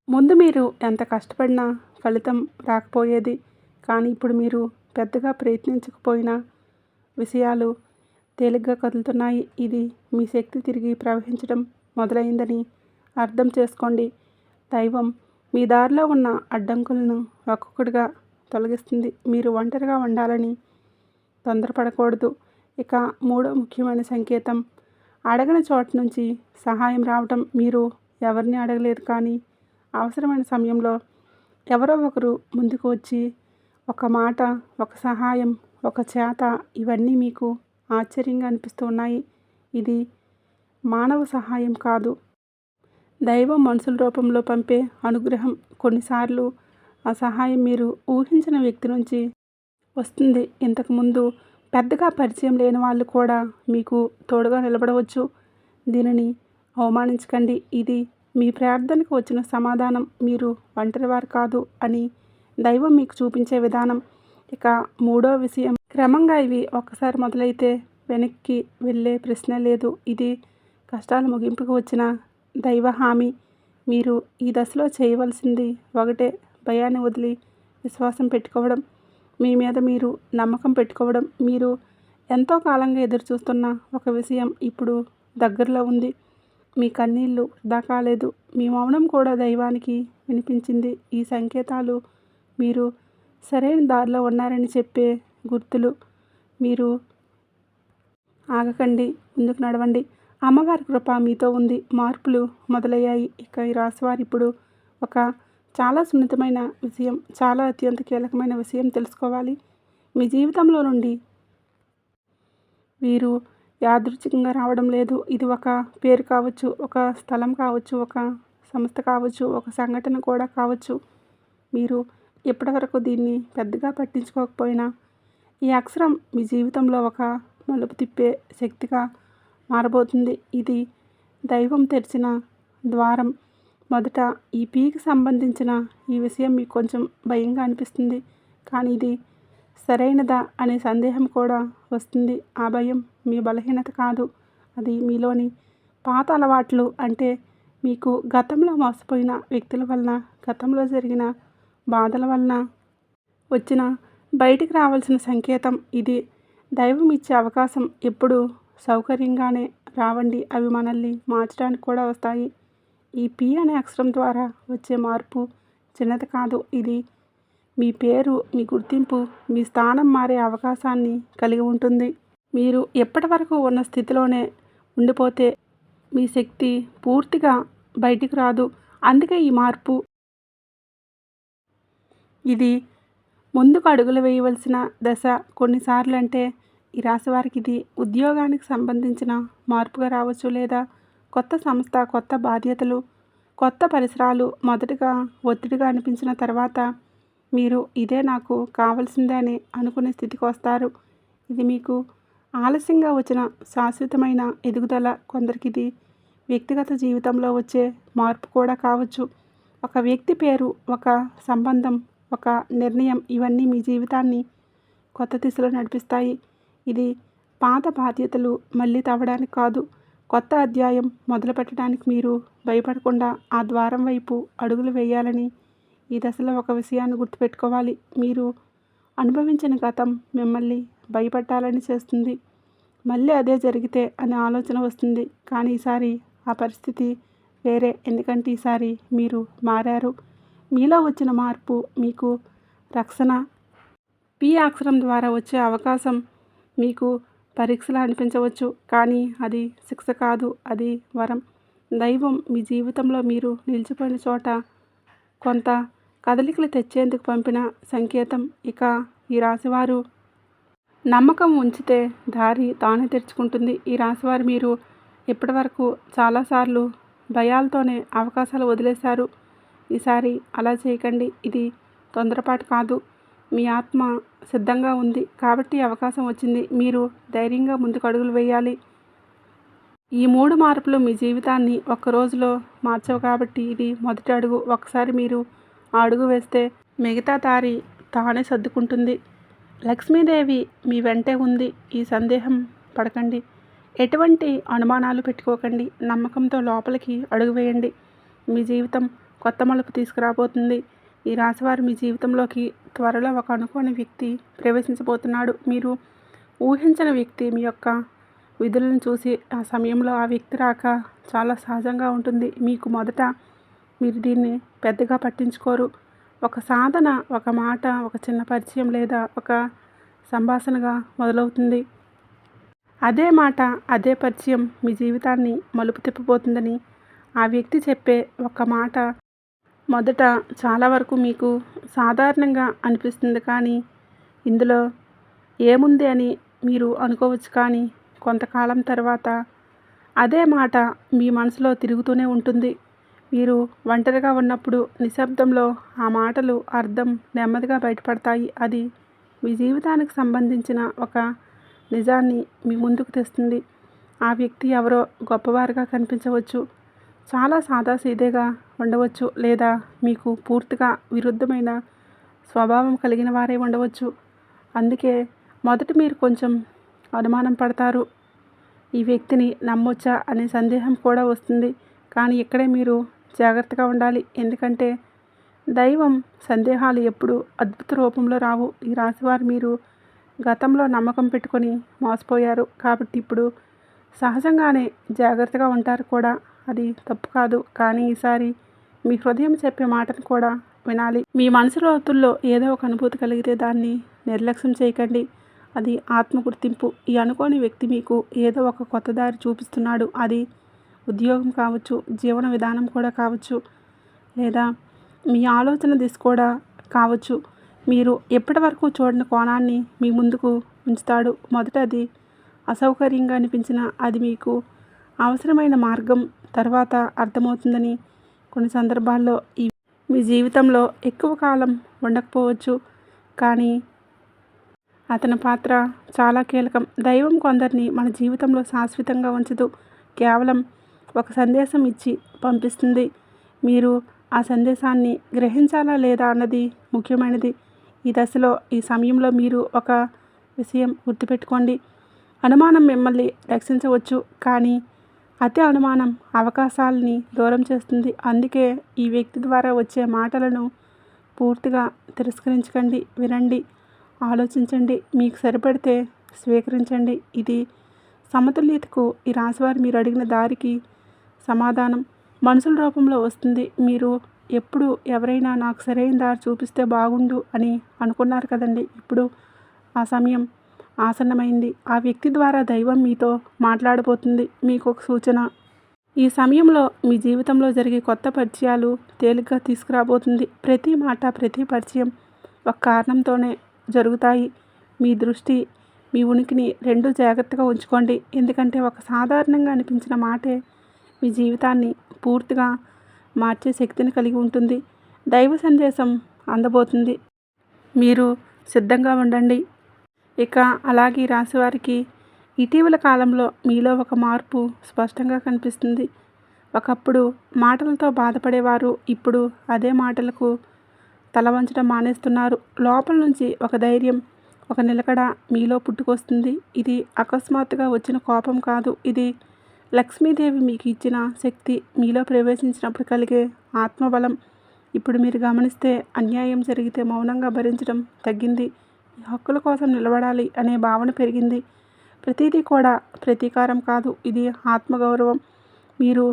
ముందు మీరు ఎంత కష్టపడినా ఫలితం రాకపోయేది. కానీ ఇప్పుడు మీరు పెద్దగా ప్రయత్నించకపోయినా విషయాలు తేలిగ్గా కదులుతున్నాయి. ఇది మీ శక్తి తిరిగి ప్రవహించడం మొదలైందని అర్థం చేసుకోండి. దైవం మీ దారిలో ఉన్న అడ్డంకులను ఒక్కొక్కటిగా తొలగిస్తుంది. మీరు ఒంటరిగా ఉండాలని తొందరపడకూడదు. ఇక మూడో ముఖ్యమైన సంకేతం అడగని చోట నుంచి సహాయం రావటం. మీరు ఎవరిని అడగలేదు, కానీ అవసరమైన సమయంలో ఎవరో ఒకరు ముందుకు వచ్చి ఒక మాట, ఒక సహాయం, ఒక చేత, ఇవన్నీ మీకు ఆశ్చర్యంగా అనిపిస్తూ ఉన్నాయి. ఇది మానవ సహాయం కాదు, దైవం మనుషుల రూపంలో పంపే అనుగ్రహం. కొన్నిసార్లు ఆ సహాయం మీరు ఊహించిన వ్యక్తి నుంచి వస్తుంది. ఇంతకుముందు పెద్దగా పరిచయం లేని వాళ్ళు కూడా మీకు తోడుగా నిలబడవచ్చు. దీనిని అవమానించకండి. ఇది మీ ప్రార్థనకు వచ్చిన సమాధానం. మీరు ఒంటరివారు కాదు అని దైవం మీకు చూపించే విధానం. ఇక మూడో విషయం, క్రమంగా ఇవి ఒక్కసారి మొదలైతే వెనక్కి వెళ్ళే ప్రశ్నే లేదు. ఇది కష్టాల ముగింపుకు వచ్చిన దైవ హామీ. మీరు ఈ దశలో చేయవలసింది ఒకటే, భయాన్ని వదిలి విశ్వాసం పెట్టుకోవడం. మీ మీద మీరు నమ్మకం పెట్టుకోవడం. మీరు ఎంతో కాలంగా ఎదురుచూస్తున్న ఒక విషయం ఇప్పుడు దగ్గరలో ఉంది. మీ కన్నీళ్ళు వృధా కాలేదు. మీ మౌనం కూడా దైవానికి వినిపించింది. ఈ సంకేతాలు మీరు సరైన దారిలో ఉన్నారని చెప్పే గుర్తులు. మీరు ఆగకండి, ముందుకు నడవండి. అమ్మవారి కృప మీతో ఉంది. మార్పులు మొదలయ్యాయి. ఇక ఈ రాశివారు ఇప్పుడు ఒక చాలా సున్నితమైన విషయం, చాలా అత్యంత కీలకమైన విషయం తెలుసుకోవాలి. మీ జీవితంలో నుండి వీరు యాదృచ్ఛికంగా రావడం లేదు. ఇది ఒక పేరు కావచ్చు, ఒక స్థలం కావచ్చు, ఒక సంస్థ కావచ్చు, ఒక సంఘటన కూడా కావచ్చు. మీరు ఇప్పటివరకు దీన్ని పెద్దగా పట్టించుకోకపోయినా ఈ అక్షరం మీ జీవితంలో ఒక మలుపు తిప్పే శక్తిగా మారబోతుంది. ఇది దైవం తెరిచిన ద్వారం. మొదట ఈ పీకి సంబంధించిన ఈ విషయం మీకు కొంచెం భయంగా అనిపిస్తుంది, కానీ ఇది సరైనదా అనే సందేహం కూడా వస్తుంది. ఆ భయం మీ బలహీనత కాదు, అది మీలోని పాత అలవాట్లు. అంటే మీకు గతంలో మోసపోయిన వ్యక్తుల వలన, గతంలో జరిగిన బాధల వలన వచ్చిన బయటికి రావాల్సిన సంకేతం ఇది. దైవం ఇచ్చే అవకాశం ఎప్పుడు సౌకర్యంగానే రావండి, అవి మనల్ని మార్చడానికి కూడా వస్తాయి. ఈ పి అనే అక్షరం ద్వారా వచ్చే మార్పు చిన్నది కాదు. ఇది మీ పేరు, మీ గుర్తింపు, మీ స్థానం మారే అవకాశాన్ని కలిగి ఉంటుంది. మీరు ఎప్పటి వరకు ఉన్న స్థితిలోనే ఉండిపోతే మీ శక్తి పూర్తిగా బయటికి రాదు. అందుకే ఈ మార్పు. ఇది ముందుకు అడుగులు వేయవలసిన దశ. కొన్నిసార్లు అంటే ఈ రాశి వారికి ఇది ఉద్యోగానికి సంబంధించిన మార్పుగా రావచ్చు, లేదా కొత్త సంస్థ, కొత్త బాధ్యతలు, కొత్త పరిసరాలు. మొదటగా ఒత్తిడిగా అనిపించిన తర్వాత మీరు ఇదే నాకు కావాల్సిందే అని అనుకునే స్థితికి వస్తారు. ఇది మీకు ఆలస్యంగా వచ్చిన శాశ్వతమైన ఎదుగుదల. కొందరికి ఇది వ్యక్తిగత జీవితంలో వచ్చే మార్పు కూడా కావచ్చు. ఒక వ్యక్తి పేరు, ఒక సంబంధం, ఒక నిర్ణయం, ఇవన్నీ మీ జీవితాన్ని కొత్త దిశలో నడిపిస్తాయి. ఇది పాత బాధ్యతలు మళ్ళీ తవ్వడానికి కాదు, కొత్త అధ్యాయం మొదలుపెట్టడానికి. మీరు భయపడకుండా ఆ ద్వారం వైపు అడుగులు వేయాలని ఈ దశలో ఒక విషయాన్ని గుర్తుపెట్టుకోవాలి. మీరు అనుభవించిన గతం మిమ్మల్ని భయపట్టాలని చేస్తుంది. మళ్ళీ అదే జరిగితే అనే ఆలోచన వస్తుంది. కానీ ఈసారి ఆ పరిస్థితి వేరే. ఎందుకంటే ఈసారి మీరు మారారు. మీలో వచ్చిన మార్పు మీకు రక్షణ. పి అక్షరం ద్వారా వచ్చే అవకాశం మీకు పరీక్షలా అనిపించవచ్చు, కానీ అది శిక్ష కాదు, అది వరం. దైవం మీ జీవితంలో మీరు నిలిచిపోయిన చోట కొంత కదలికలు తెచ్చేందుకు పంపిన సంకేతం. ఇక ఈ రాశివారు నమ్మకం ఉంచితే దారి తానే తెరుచుకుంటుంది. ఈ రాశివారు మీరు ఇప్పటి వరకు చాలాసార్లు భయాలతోనే అవకాశాలు వదిలేశారు. ఈసారి అలా చేయకండి. ఇది తొందరపాటు కాదు. మీ ఆత్మ సిద్ధంగా ఉంది కాబట్టి అవకాశం వచ్చింది. మీరు ధైర్యంగా ముందుకు అడుగులు వేయాలి. ఈ 3 మార్పులు మీ జీవితాన్ని ఒక్క రోజులో మార్చవు కాబట్టి ఇది మొదటి అడుగు. ఒకసారి మీరు ఆ అడుగు వేస్తే మిగతా దారి తానే సర్దుకుంటుంది. లక్ష్మీదేవి మీ వెంటే ఉంది. ఈ సందేహం పడకండి. ఎటువంటి అనుమానాలు పెట్టుకోకండి. నమ్మకంతో లోపలికి అడుగు వేయండి. మీ జీవితం కొత్త మలుపు తీసుకురాబోతుంది. ఈ రాశివారు మీ జీవితంలోకి త్వరలో ఒక అనుకోని వ్యక్తి ప్రవేశించబోతున్నాడు. మీరు ఊహించిన వ్యక్తి మీ యొక్క విధులను చూసి ఆ సమయంలో ఆ వ్యక్తి రాక చాలా సహజంగా ఉంటుంది. మీకు మొదట మీరు దీన్ని పెద్దగా పట్టించుకోరు. ఒక సాధన, ఒక మాట, ఒక చిన్న పరిచయం లేదా ఒక సంభాషణగా మొదలవుతుంది. అదే మాట, అదే పరిచయం మీ జీవితాన్ని మలుపు తిప్పబోతుందని ఆ వ్యక్తి చెప్పే ఒక మాట మొదట చాలా వరకు మీకు సాధారణంగా అనిపిస్తుంది. కానీ ఇందులో ఏముంది అని మీరు అనుకోవచ్చు. కానీ కొంతకాలం తర్వాత అదే మాట మీ మనసులో తిరుగుతూనే ఉంటుంది. మీరు ఒంటరిగా ఉన్నప్పుడు నిశ్శబ్దంలో ఆ మాటలు అర్థం నెమ్మదిగా బయటపడతాయి. అది మీ జీవితానికి సంబంధించిన ఒక నిజాన్ని మీ ముందుకు తెస్తుంది. ఆ వ్యక్తి ఎవరో గొప్పవారుగా కనిపించవచ్చు, చాలా సాదాసీదేగా ఉండవచ్చు, లేదా మీకు పూర్తిగా విరుద్ధమైన స్వభావం కలిగిన వారే ఉండవచ్చు. అందుకే మొదట మీరు కొంచెం అనుమానం పడతారు. ఈ వ్యక్తిని నమ్మొచ్చా అనే సందేహం కూడా వస్తుంది. కానీ ఇక్కడే మీరు జాగ్రత్తగా ఉండాలి. ఎందుకంటే దైవం సందేహాలు ఎప్పుడు అద్భుత రూపంలో రావు. ఈ రాశివారు మీరు గతంలో నమ్మకం పెట్టుకొని మోసపోయారు కాబట్టి ఇప్పుడు సహజంగానే జాగ్రత్తగా ఉంటారు కూడా. అది తప్పు కాదు. కానీ ఈసారి మీ హృదయం చెప్పే మాటను కూడా వినాలి. మీ మనసు లోతుల్లో ఏదో ఒక అనుభూతి కలిగితే దాన్ని నిర్లక్ష్యం చేయకండి. అది ఆత్మ గుర్తింపు. ఈ అనుకోని వ్యక్తి మీకు ఏదో ఒక కొత్త దారి చూపిస్తున్నాడు. అది ఉద్యోగం కావచ్చు, జీవన విధానం కూడా కావచ్చు, లేదా మీ ఆలోచన దిశ కూడా కావచ్చు. మీరు ఎప్పటి వరకు చూడని కోణాన్ని మీ ముందుకు ఉంచుతాడు. మొదట అది అసౌకర్యంగా అనిపించినా అది మీకు అవసరమైన మార్గం తర్వాత అర్థమవుతుందని. కొన్ని సందర్భాల్లో మీ జీవితంలో ఎక్కువ కాలం ఉండకపోవచ్చు, కానీ అతని పాత్ర చాలా కీలకం. దైవం కొందరిని మన జీవితంలో శాశ్వతంగా ఉంచదు, కేవలం ఒక సందేశం ఇచ్చి పంపిస్తుంది. మీరు ఆ సందేశాన్ని గ్రహించాలా లేదా అన్నది ముఖ్యమైనది. ఈ దశలో, ఈ సమయంలో మీరు ఒక విషయం గుర్తుపెట్టుకోండి. అనుమానం మిమ్మల్ని రక్షించవచ్చు, కానీ అతి అనుమానం అవకాశాలని దూరం చేస్తుంది. అందుకే ఈ వ్యక్తి ద్వారా వచ్చే మాటలను పూర్తిగా తిరస్కరించకండి. వినండి, ఆలోచించండి, మీకు సరిపడితే స్వీకరించండి. ఇది సమతుల్యతకు ఈ రాశివారు మీరు అడిగిన దారికి సమాధానం. మనుషుల రూపంలో వస్తుంది. మీరు ఎప్పుడు ఎవరైనా నాకు సరైన దారి చూపిస్తే బాగుండు అని అనుకున్నారు కదండి. ఇప్పుడు ఆ సమయం ఆసన్నమైంది. ఆ వ్యక్తి ద్వారా దైవం మీతో మాట్లాడబోతుంది. మీకు ఒక సూచన. ఈ సమయంలో మీ జీవితంలో జరిగే కొత్త పరిచయాలు తేలిగ్గా తీసుకురాబోతుంది. ప్రతి మాట, ప్రతి పరిచయం ఒక కారణంతోనే జరుగుతాయి. మీ దృష్టి, మీ ఉనికిని రెండూ జాగ్రత్తగా ఉంచుకోండి. ఎందుకంటే ఒక సాధారణంగా అనిపించిన మాటే మీ జీవితాన్ని పూర్తిగా మార్చే శక్తిని కలిగి ఉంటుంది. దైవ సందేశం అందబోతుంది. మీరు సిద్ధంగా ఉండండి. ఇక అలాగే ఈ రాశివారికి ఇటీవల కాలంలో మీలో ఒక మార్పు స్పష్టంగా కనిపిస్తుంది. ఒకప్పుడు మాటలతో బాధపడేవారు ఇప్పుడు అదే మాటలకు తల వంచడం మానేస్తున్నారు. లోపల నుంచి ఒక ధైర్యం, ఒక నిలకడ మీలో పుట్టుకొస్తుంది. ఇది అకస్మాత్తుగా వచ్చిన కోపం కాదు. ఇది లక్ష్మీదేవి మీకు ఇచ్చిన శక్తి. మీలో ప్రవేశించినప్పుడు కలిగే ఆత్మబలం. ఇప్పుడు మీరు గమనిస్తే అన్యాయం జరిగితే మౌనంగా భరించడం తగ్గింది. ఈ హక్కుల కోసం నిలబడాలి అనే భావన పెరిగింది. ప్రతిదీ కూడా ప్రతీకారం కాదు, ఇది ఆత్మగౌరవం. మీరు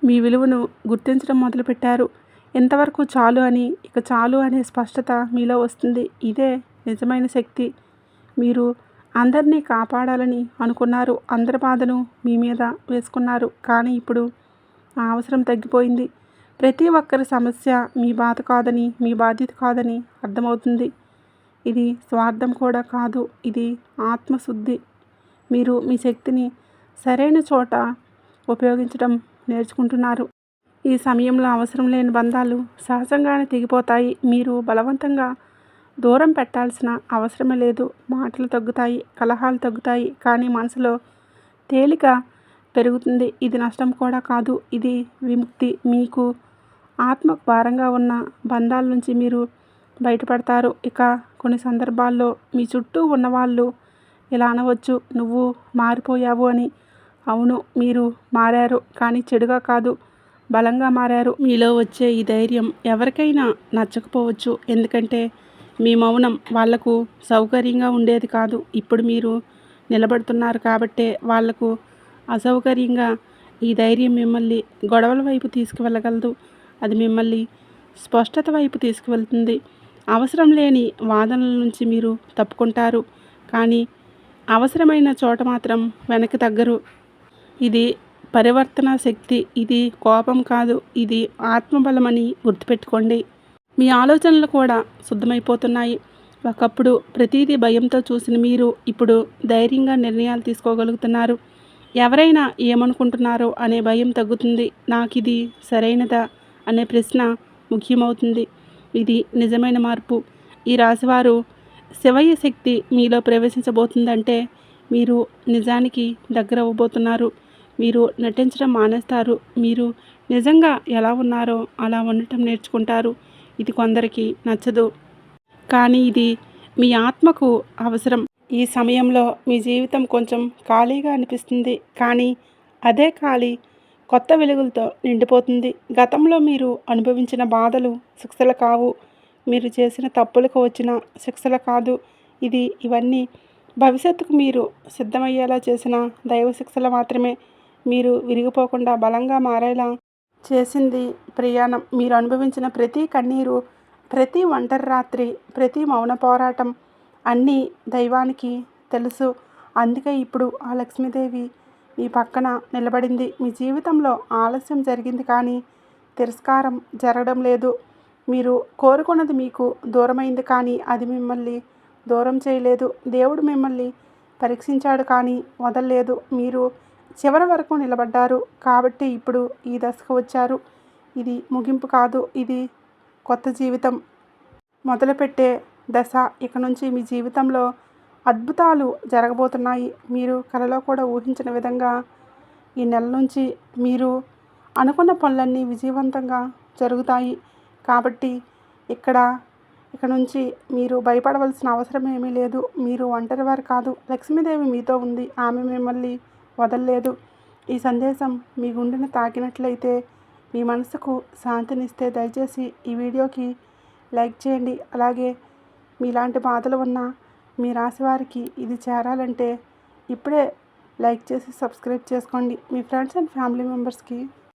మీ విలువను గుర్తించడం మొదలుపెట్టారు. ఎంతవరకు చాలు అని, ఇక చాలు అనే స్పష్టత మీలో వస్తుంది. ఇదే నిజమైన శక్తి. మీరు అందరినీ కాపాడాలని అనుకున్నారు. అందరి బాధను మీ మీద వేసుకున్నారు. కానీ ఇప్పుడు ఆ అవసరం తగ్గిపోయింది. ప్రతి ఒక్కరి సమస్య మీ బాధ కాదని, మీ బాధ్యత కాదని అర్థమవుతుంది. ఇది స్వార్థం కూడా కాదు, ఇది ఆత్మశుద్ధి. మీరు మీ శక్తిని సరైన చోట ఉపయోగించడం నేర్చుకుంటున్నారు. ఈ సమయంలో అవసరం లేని బంధాలు సహజంగానే తెగిపోతాయి. మీరు బలవంతంగా దూరం పెట్టాల్సిన అవసరమే లేదు. మాటలు తగ్గుతాయి, కలహాలు తగ్గుతాయి, కానీ మనసులో తేలిక పెరుగుతుంది. ఇది నష్టం కూడా కాదు, ఇది విముక్తి. మీకు ఆత్మకు భారంగా ఉన్న బంధాల నుంచి మీరు బయటపడతారు. ఇక కొన్ని సందర్భాల్లో మీ చుట్టూ ఉన్నవాళ్ళు ఇలా అనవచ్చు, నువ్వు మారిపోయావు అని. అవును, మీరు మారారు, కానీ చెడుగా కాదు, బలంగా మారారు. మీలో వచ్చే ఈ ధైర్యం ఎవరికైనా నచ్చకపోవచ్చు. ఎందుకంటే మీ మౌనం వాళ్లకు సౌకర్యంగా ఉండేది కాదు. ఇప్పుడు మీరు నిలబడుతున్నారు కాబట్టే వాళ్లకు అసౌకర్యంగా. ఈ ధైర్యం మిమ్మల్ని గొడవల వైపు తీసుకువెళ్ళగలదు. అది మిమ్మల్ని స్పష్టత వైపు తీసుకువెళ్తుంది. అవసరం లేని వాదనల నుంచి మీరు తప్పుకుంటారు, కానీ అవసరమైన చోట మాత్రం వెనక్కి తగ్గరు. ఇది పరివర్తన శక్తి. ఇది కోపం కాదు, ఇది ఆత్మబలమని గుర్తుపెట్టుకోండి. మీ ఆలోచనలు కూడా శుద్ధమైపోతున్నాయి. ఒకప్పుడు ప్రతిదీ భయంతో చూసిన మీరు ఇప్పుడు ధైర్యంగా నిర్ణయాలు తీసుకోగలుగుతున్నారు. ఎవరైనా ఏమనుకుంటున్నారో అనే భయం తగ్గుతుంది. నాకు ఇది సరైనదా అనే ప్రశ్న ముఖ్యమవుతుంది. ఇది నిజమైన మార్పు. ఈ రాశివారు శివయ్య శక్తి మీలో ప్రవేశించబోతుందంటే మీరు నిజానికి దగ్గర అవ్వబోతున్నారు. మీరు నటించడం మానేస్తారు. మీరు నిజంగా ఎలా ఉన్నారో అలా ఉండటం నేర్చుకుంటారు. ఇది కొందరికి నచ్చదు, కానీ ఇది మీ ఆత్మకు అవసరం. ఈ సమయంలో మీ జీవితం కొంచెం ఖాళీగా అనిపిస్తుంది, కానీ అదే ఖాళీ కొత్త వెలుగులతో నిండిపోతుంది. గతంలో మీరు అనుభవించిన బాధలు శిక్షలు కావు. మీరు చేసిన తప్పులకు వచ్చిన శిక్షలు కాదు. ఇవన్నీ భవిష్యత్తుకు మీరు సిద్ధమయ్యేలా చేసిన దైవ శిక్షలు మాత్రమే. మీరు విరిగిపోకుండా బలంగా మారేలా చేసింది ప్రయాణం. మీరు అనుభవించిన ప్రతి కన్నీరు, ప్రతి ఒంటరి రాత్రి, ప్రతి మౌన పోరాటం అన్నీ దైవానికి తెలుసు. అందుకే ఇప్పుడు ఆ లక్ష్మీదేవి మీ పక్కన నిలబడింది. మీ జీవితంలో ఆలస్యం జరిగింది, కానీ తిరస్కారం జరగడం లేదు. మీరు కోరుకున్నది మీకు దూరమైంది, కానీ అది మిమ్మల్ని దూరం చేయలేదు. దేవుడు మిమ్మల్ని పరీక్షించాడు, కానీ వదలలేదు. మీరు చివరి వరకు నిలబడ్డారు కాబట్టి ఇప్పుడు ఈ దశకు వచ్చారు. ఇది ముగింపు కాదు, ఇది కొత్త జీవితం మొదలుపెట్టే దశ. ఇక నుంచి మీ జీవితంలో అద్భుతాలు జరగబోతున్నాయి. మీరు కలలో కూడా ఊహించిన విధంగా ఈ నెల నుంచి మీరు అనుకున్న పనులన్నీ విజయవంతంగా జరుగుతాయి. కాబట్టి ఇక నుంచి మీరు భయపడవలసిన అవసరం ఏమీ లేదు. మీరు ఒంటరివారు కాదు, లక్ష్మీదేవి మీతో ఉంది. ఆమె మిమ్మల్ని వదలలేదు. ఈ సందేశం మీ గుండెను తాకినట్లయితే, మీ మనసుకు శాంతినిస్తే దయచేసి ఈ వీడియోకి లైక్ చేయండి. అలాగే మీలాంటి బాధలు ఉన్న మీ రాశివారికి ఇది చేరాలంటే ఇప్పుడే లైక్ చేసి సబ్స్క్రైబ్ చేసుకోండి. మీ ఫ్రెండ్స్ అండ్ ఫ్యామిలీ మెంబర్స్కి